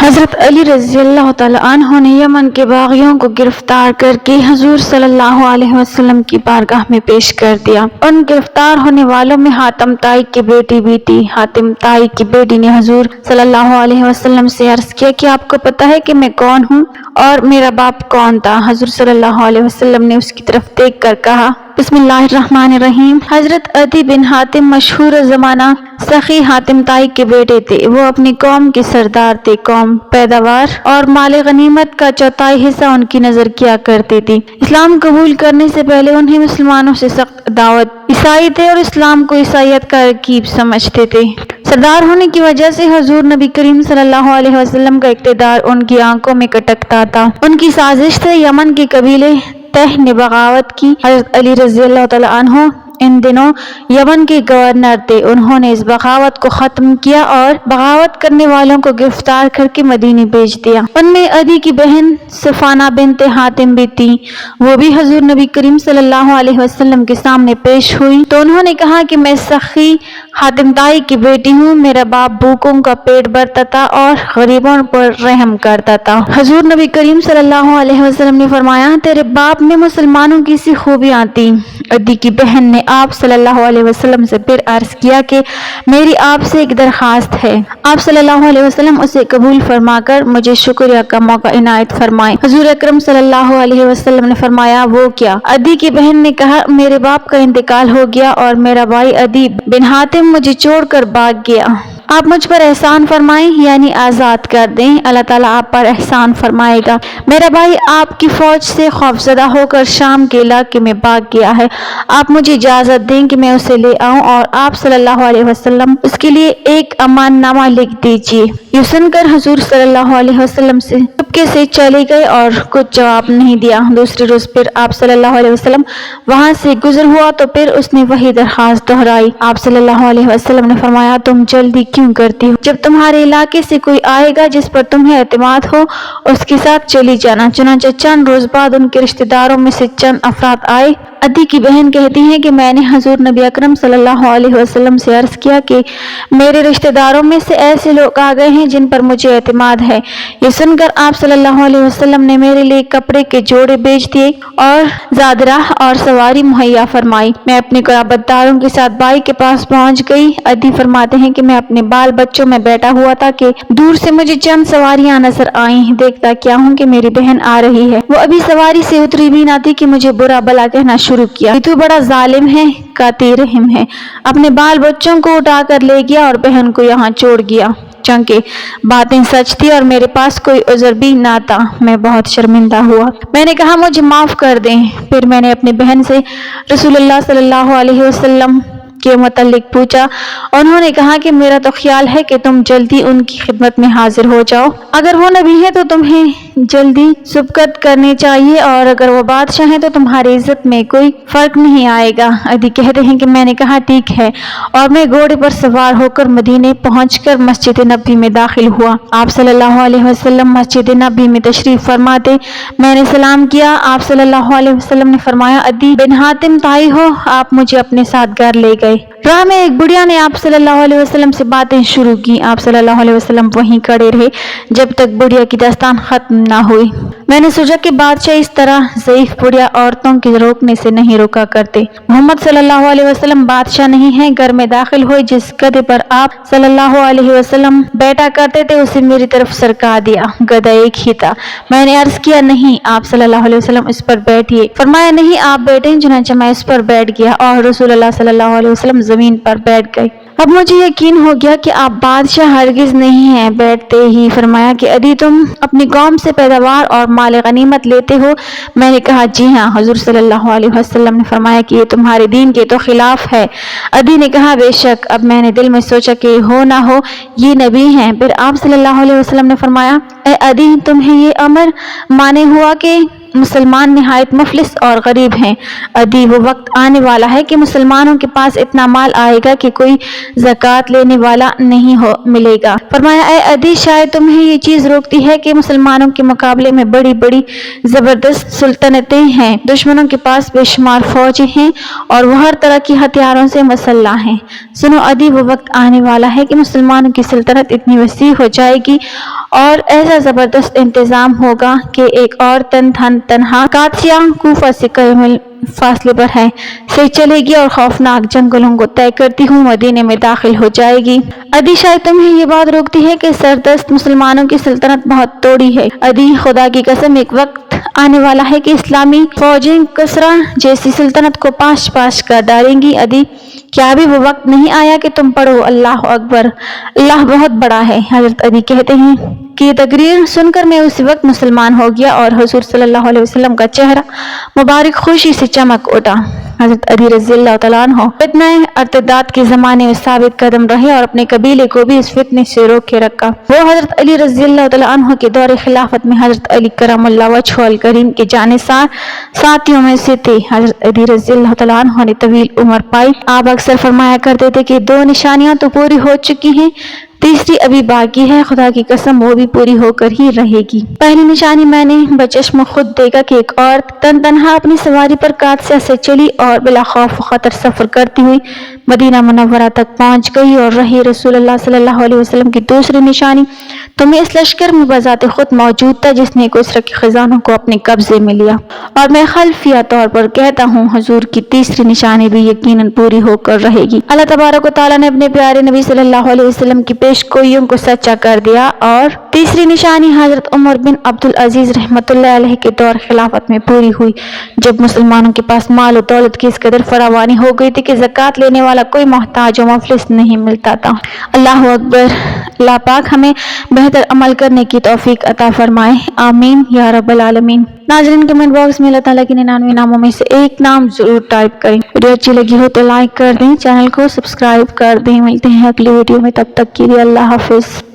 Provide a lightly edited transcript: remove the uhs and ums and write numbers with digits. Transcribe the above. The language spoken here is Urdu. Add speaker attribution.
Speaker 1: حضرت علی رضی اللہ تعالیٰ عنہ نے یمن کے باغیوں کو گرفتار کر کے حضور صلی اللہ علیہ وسلم کی بارگاہ میں پیش کر دیا۔ ان گرفتار ہونے والوں میں حاتم طائی کی بیٹی بھی تھی۔ حاتم طائی کی بیٹی نے حضور صلی اللہ علیہ وسلم سے عرض کیا کہ آپ کو پتہ ہے کہ میں کون ہوں اور میرا باپ کون تھا؟ حضور صلی اللہ علیہ وسلم نے اس کی طرف دیکھ کر کہا، بسم اللہ الرحمن الرحیم۔ حضرت عدی بن حاتم مشہور زمانہ سخی حاتم طائی کے بیٹے تھے۔ وہ اپنی قوم کے سردار تھے۔ قوم پیداوار اور مال غنیمت کا چوتھائی حصہ ان کی نظر کیا کرتی تھی۔ اسلام قبول کرنے سے پہلے انہیں مسلمانوں سے سخت دعوت۔ عیسائی تھے اور اسلام کو عیسائیت کا رکیب سمجھتے تھے۔ سردار ہونے کی وجہ سے حضور نبی کریم صلی اللہ علیہ وسلم کا اقتدار ان کی آنکھوں میں کٹکتا تھا۔ ان کی سازش سے یمن کے قبیلے تہ نے بغاوت کی۔ حضرت علی رضی اللہ تعالیٰ عنہ ان دنوں یمن کے گورنر تھے۔ انہوں نے اس بغاوت کو ختم کیا اور بغاوت کرنے والوں کو گرفتار کر کے مدینے بھیج دیا۔ ان میں عدی کی بہن صفانہ بنت حاتم بھی تھی۔ وہ بھی حضور نبی کریم صلی اللہ علیہ وسلم کے سامنے پیش ہوئی تو انہوں نے کہا کہ میں سخی حاتم طائی کی بیٹی ہوں۔ میرا باپ بھوکوں کا پیٹ بھرتا تھا اور غریبوں پر رحم کرتا تھا۔ حضور نبی کریم صلی اللہ علیہ وسلم نے فرمایا، تیرے باپ میں مسلمانوں کی سی خوبیاں تھیں۔ عدی کی بہن نے آپ صلی اللہ علیہ وسلم سے پھر عرض کیا کہ میری آپ سے ایک درخواست ہے۔ آپ صلی اللہ علیہ وسلم اسے قبول فرما کر مجھے شکریہ کا موقع عنایت فرمائیں۔ حضور اکرم صلی اللہ علیہ وسلم نے فرمایا، وہ کیا؟ عدی کی بہن نے کہا، میرے باپ کا انتقال ہو گیا اور میرا بھائی عدی بن حاتم مجھے چھوڑ کر بھاگ گیا۔ آپ مجھ پر احسان فرمائیں، یعنی آزاد کر دیں۔ اللہ تعالیٰ آپ پر احسان فرمائے گا۔ میرا بھائی آپ کی فوج سے خوفزدہ ہو کر شام کے علاقے میں بھاگ گیا ہے۔ آپ مجھے اجازت دیں کہ میں اسے لے آؤں اور آپ صلی اللہ علیہ وسلم اس کے لیے ایک امان نامہ لکھ دیجیے۔ یہ سن کر حضور صلی اللہ علیہ وسلم سے چپکے سے چلے گئے اور کچھ جواب نہیں دیا۔ دوسرے روز پھر آپ صلی اللہ علیہ وسلم وہاں سے گزر ہوا تو پھر اس نے وہی درخواست دہرائی۔ آپ صلی اللہ علیہ وسلم نے فرمایا، تم جلدی کیوں کرتی ہو؟ جب تمہارے علاقے سے کوئی آئے گا جس پر تمہیں اعتماد ہو، اس کے ساتھ چلی جانا۔ چنانچہ چند روز بعد ان کے رشتہ داروں میں سے چند افراد آئے۔ عدی کی بہن کہتی ہیں کہ میں نے حضور نبی اکرم صلی اللہ علیہ وسلم سے عرض کیا کہ میرے رشتہ داروں میں سے ایسے لوگ آ گئے ہیں جن پر مجھے اعتماد ہے۔ یہ سن کر آپ صلی اللہ علیہ وسلم نے میرے لیے کپڑے کے جوڑے بھیج دیے اور زادراہ اور سواری مہیا فرمائی۔ میں اپنے قرابت داروں کے ساتھ بھائی کے پاس پہنچ گئی۔ عدی فرماتے ہیں کہ میں اپنے بال بچوں میں بیٹھا ہوا تھا کہ دور سے مجھے چند سواریاں نظر آئیں۔ دیکھتا کیا ہوں کہ میری بہن آ رہی ہے۔ وہ ابھی سواری سے اتری بھی نہ تھی کہ مجھے برا بھلا کہنا شروع کیا کہ تو بڑا ظالم ہے، قاطع رحم ہے، اپنے بال بچوں کو اٹھا کر لے گیا اور بہن کو یہاں چھوڑ گیا۔ چونکہ باتیں سچ تھی اور میرے پاس کوئی عذر بھی نہ تھا، میں بہت شرمندہ ہوا۔ میں نے کہا مجھے معاف کر دیں۔ پھر میں نے اپنی بہن سے رسول اللہ صلی اللہ علیہ وسلم کے متعلق پوچھا۔ انہوں نے کہا کہ میرا تو خیال ہے کہ تم جلدی ان کی خدمت میں حاضر ہو جاؤ۔ اگر وہ نبی ہے تو تمہیں جلدی سبقت کرنی چاہیے اور اگر وہ بادشاہ ہے تو تمہاری عزت میں کوئی فرق نہیں آئے گا۔ عدی کہتے ہیں کہ میں نے کہا ٹھیک ہے، اور میں گھوڑے پر سوار ہو کر مدینے پہنچ کر مسجد نبوی میں داخل ہوا۔ آپ صلی اللہ علیہ وسلم مسجد نبوی میں تشریف فرماتے۔ میں نے سلام کیا۔ آپ صلی اللہ علیہ وسلم نے فرمایا، عدی بن حاتم طائی ہو؟ آپ مجھے اپنے ساتھ گھر لے گئے۔ راہ میں ایک بڑھیا نے آپ صلی اللہ علیہ وسلم سے باتیں شروع کی۔ آپ صلی اللہ علیہ وسلم وہیں کھڑے رہے جب تک بڑھیا کی داستان ختم نہ ہوئی۔ میں نے سوچا کہ بادشاہ اس طرح ضعیف بڑھیا عورتوں کے روکنے سے نہیں روکا کرتے۔ محمد صلی اللہ علیہ وسلم بادشاہ نہیں ہیں۔ گھر میں داخل ہوئے، جس گدھے پر آپ صلی اللہ علیہ وسلم بیٹھا کرتے تھے اسے میری طرف سرکا دیا۔ گدھا ایک ہی تھا۔ میں نے عرض کیا، نہیں آپ صلی اللہ علیہ وسلم اس پر بیٹھیے۔ فرمایا، نہیں آپ بیٹھیں۔ چنانچہ میں اس پر بیٹھ گیا اور رسول اللہ صلی اللہ علیہ وسلم زمین پر بیٹھ گئے۔ اب مجھے یقین ہو گیا کہ آپ بادشاہ ہرگز نہیں ہیں۔ بیٹھتے ہی فرمایا کہ عدی تم اپنی قوم سے پیداوار اور مال غنیمت لیتے ہو؟ میں نے کہا جی ہاں۔ حضور صلی اللہ علیہ وسلم نے فرمایا کہ یہ تمہارے دین کے تو خلاف ہے۔ عدی نے کہا بے شک۔ اب میں نے دل میں سوچا کہ ہو نہ ہو یہ نبی ہیں۔ پھر آپ صلی اللہ علیہ وسلم نے فرمایا، اے عدی تمہیں یہ امر مانے ہوا کہ مسلمان نہایت مفلس اور غریب ہیں۔ عدی وہ وقت آنے والا ہے کہ مسلمانوں کے پاس اتنا مال آئے گا کہ کوئی زکوٰۃ لینے والا نہیں ملے گا۔ فرمایا، اے عدی شاید تمہیں یہ چیز روکتی ہے کہ مسلمانوں کے مقابلے میں بڑی بڑی زبردست سلطنتیں ہیں، دشمنوں کے پاس بے شمار فوجیں ہیں اور وہ ہر طرح کی ہتھیاروں سے مسلح ہیں۔ سنو عدی وہ وقت آنے والا ہے کہ مسلمانوں کی سلطنت اتنی وسیع ہو جائے گی اور ایسا زبردست انتظام ہوگا کہ ایک اور تنہا قادسیہ کوفہ سے کئی میل فاصلے پر ہے سے چلے گی اور خوفناک جنگلوں کو طے کرتی ہوں مدینے میں داخل ہو جائے گی۔ عدی شاید تمہیں یہ بات روکتی ہے کہ سردست مسلمانوں کی سلطنت بہت توڑی ہے۔ عدی خدا کی قسم ایک وقت آنے والا ہے کہ اسلامی فوجیں کسریٰ جیسی سلطنت کو پاش پاش کر ڈالیں گی۔ عدی کیا ابھی وہ وقت نہیں آیا کہ تم پڑھو اللہ اکبر، اللہ بہت بڑا ہے۔ حضرت عدی کہتے ہیں کہ تقریر سن کر میں اسی وقت مسلمان ہو گیا اور حضور صلی اللہ علیہ وسلم کا چہرہ مبارک خوشی سے چمک اٹھا۔ حضرت علی رضی اللہ تعالیٰ عنہ فتنہ ارتداد کے زمانے میں ثابت قدم رہے اور اپنے قبیلے کو بھی اس فتنے سے روک کے رکھا۔ وہ حضرت علی رضی اللہ تعالیٰ عنہ کے دور خلافت میں حضرت علی کرم اللہ وجہہ الکریم کے جانثار ساتھیوں میں سے تھے۔ حضرت علی رضی اللہ تعالیٰ عنہ نے طویل عمر پائی۔ آپ اکثر فرمایا کرتے تھے کہ 2 نشانیاں تو پوری ہو چکی ہیں، تیسری ابھی باقی ہے، خدا کی قسم وہ بھی پوری ہو کر ہی رہے گی۔ پہلی نشانی میں نے بچشم خود دیکھا کہ ایک عورت تنہا اپنی سواری پر قادسیہ سے چلی اور بلا خوف و خطر سفر کرتی ہوئی مدینہ منورہ تک پہنچ گئی اور رہی۔ رسول اللہ صلی اللہ علیہ وسلم کی دوسری نشانی تمہیں اس لشکر میں بذات خود موجود تھا جس نے کسریٰ کے خزانوں کو اپنے قبضے میں لیا، اور میں خلفیہ طور پر کہتا ہوں حضور کی تیسری نشانی بھی یقیناً پوری ہو کر رہے گی۔ اللہ تبارک و تعالیٰ نے اپنے پیارے نبی صلی اللہ علیہ وسلم کی پیش گوئیوں کو سچا کر دیا، اور تیسری نشانی حضرت عمر بن عبدالعزیز رحمۃ اللہ علیہ کے دور خلافت میں پوری ہوئی، جب مسلمانوں کے پاس مال و دولت کی اس قدر فراوانی ہو گئی تھی کہ زکوٰۃ لینے والا کوئی محتاج و مفلس نہیں ملتا تھا۔ اللہ اکبر۔ اللہ پاک ہمیں بہتر عمل کرنے کی توفیق عطا فرمائے، آمین یا رب العالمین۔ ناظرین کمنٹ باکس میں اللہ تعالیٰ کے 99 ناموں میں سے ایک نام ضرور ٹائپ کریں۔ ویڈیو اچھی لگی ہو تو لائک کر دیں، چینل کو سبسکرائب کر دیں۔ ملتے ہیں اگلی ویڈیو میں، تب تک کے لیے اللہ حافظ۔